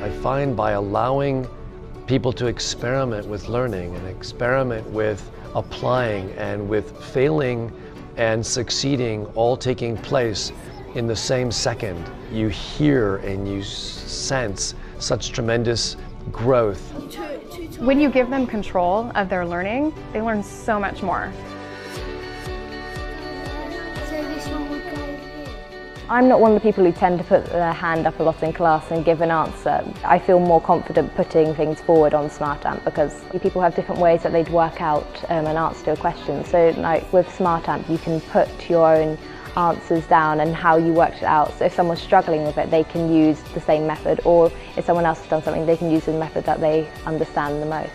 I find by allowing people to experiment with learning and experiment with applying and with failing and succeeding all taking place in the same second, you hear and you sense such tremendous growth. When you give them control of their learning, they learn so much more. I'm not one of the people who tend to put their hand up a lot in class and give an answer. I feel more confident putting things forward on SmartAmp because people have different ways that they'd work out an answer to a question. So like with SmartAmp you can put your own answers down and how you worked it out. So if someone's struggling with it, they can use the same method, or if someone else has done something, they can use the method that they understand the most.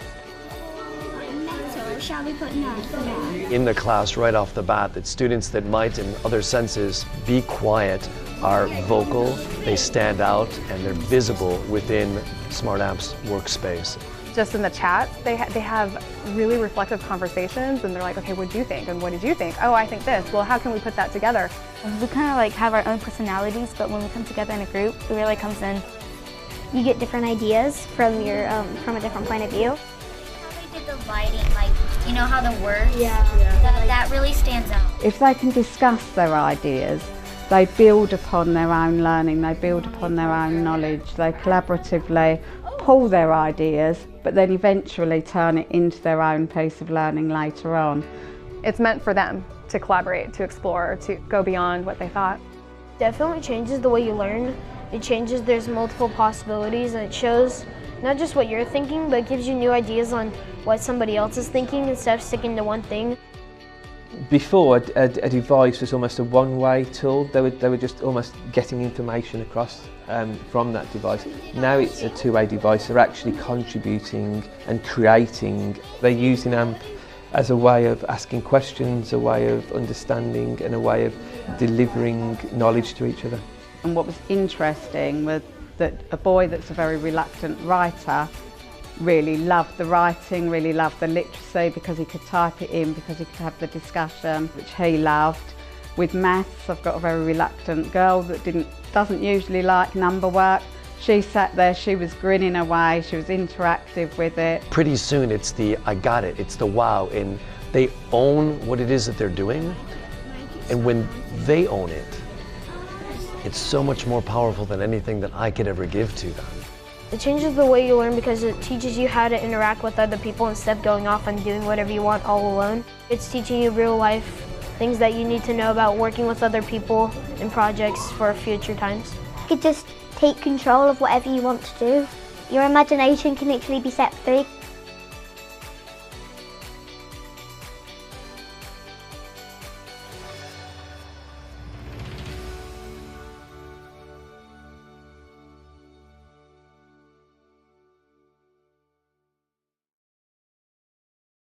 Shall we put no for now? In the class right off the bat, that students that might in other senses be quiet are vocal, they stand out, and they're visible within SmartAmp's workspace. Just in the chat, they have really reflective conversations, and they're like, okay, what do you think? And what did you think? Oh, I think this. Well, how can we put that together? We kind of like have our own personalities, but when we come together in a group, it really comes in. You get different ideas from your from a different point of view. How they did the lighting, like, you know how the words? Yeah. That really stands out. If they can discuss their ideas, they build upon their own learning, they build upon their own knowledge, they collaboratively pull their ideas, but then eventually turn it into their own piece of learning later on. It's meant for them to collaborate, to explore, to go beyond what they thought. Definitely changes the way you learn. It changes, there's multiple possibilities, and it shows not just what you're thinking, but it gives you new ideas on what somebody else is thinking instead of sticking to one thing. Before, a device was almost a one-way tool. They were just almost getting information across from that device. Now it's a two-way device. They're actually contributing and creating. They're using AMP as a way of asking questions, a way of understanding, and a way of delivering knowledge to each other. And what was interesting was that a boy that's a very reluctant writer really loved the writing, really loved the literacy because he could type it in, because he could have the discussion, which he loved. With maths, I've got a very reluctant girl that doesn't usually like number work. She sat there, she was grinning away, she was interactive with it. Pretty soon it's the I got it, it's the wow, and they own what it is that they're doing, and when they own it, it's so much more powerful than anything that I could ever give to them. It changes the way you learn because it teaches you how to interact with other people instead of going off and doing whatever you want all alone. It's teaching you real life things that you need to know about working with other people in projects for future times. You could just take control of whatever you want to do. Your imagination can literally be set free.